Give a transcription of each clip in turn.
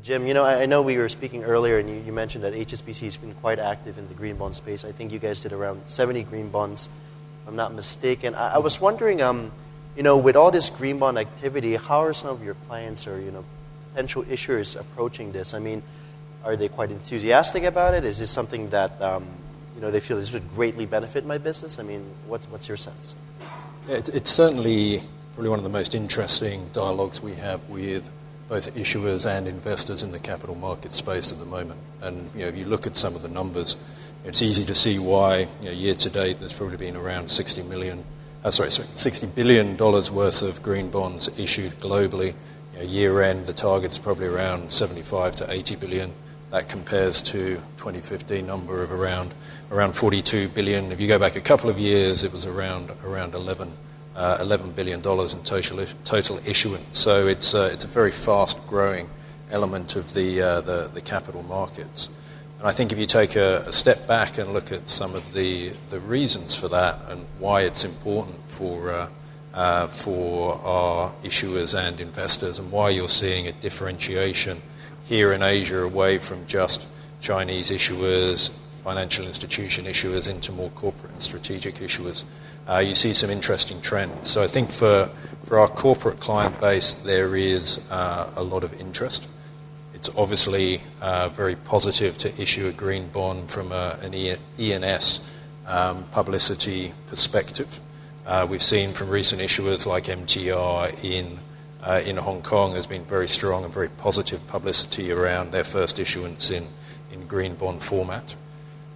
Jim, I know we were speaking earlier, and you mentioned that HSBC has been quite active in the green bond space. I think you guys did around 70 green bonds, if I'm not mistaken. I was wondering, with all this green bond activity, how are some of your clients or potential issuers approaching this? I mean, are they quite enthusiastic about it? Is this something that they feel this would greatly benefit my business? I mean, what's your sense? Yeah, it's certainly probably one of the most interesting dialogues we have with both issuers and investors in the capital market space at the moment. And if you look at some of the numbers, it's easy to see why year to date there's probably been around $60 billion worth of green bonds issued globally. Year end, the target's probably around 75 to 80 billion. That compares to 2015 number of around 42 billion. If you go back a couple of years, it was around $11 billion in total issuance. So it's a very fast-growing element of the capital markets. And I think if you take a step back and look at some of the reasons for that and why it's important for our issuers and investors, and why you're seeing a differentiation here in Asia away from just Chinese issuers, financial institution issuers, into more corporate and strategic issuers, you see some interesting trends. So I think for our corporate client base, there is a lot of interest. It's obviously very positive to issue a green bond from an E&S publicity perspective. We've seen from recent issuers like MTR in Hong Kong, there's been very strong and very positive publicity around their first issuance in green bond format.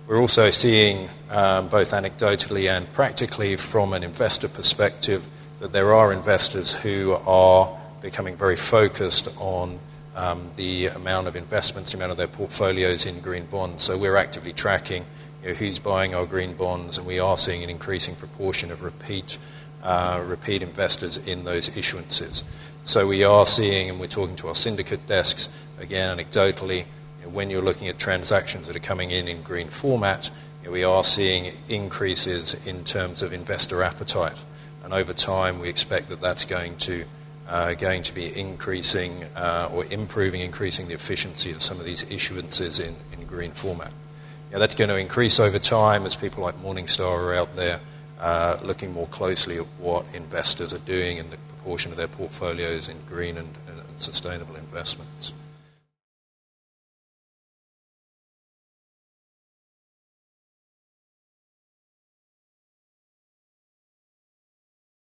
We're also seeing, both anecdotally and practically from an investor perspective, that there are investors who are becoming very focused on the amount of investments, the amount of their portfolios in green bonds. So we're actively tracking who's buying our green bonds, and we are seeing an increasing proportion of repeat investors in those issuances. So we are seeing, and we're talking to our syndicate desks, again anecdotally, when you're looking at transactions that are coming in green format, we are seeing increases in terms of investor appetite. And over time, we expect that that's going to be increasing or increasing the efficiency of some of these issuances in green format. That's going to increase over time as people like Morningstar are out there looking more closely at what investors are doing and the proportion of their portfolios in green and sustainable investments.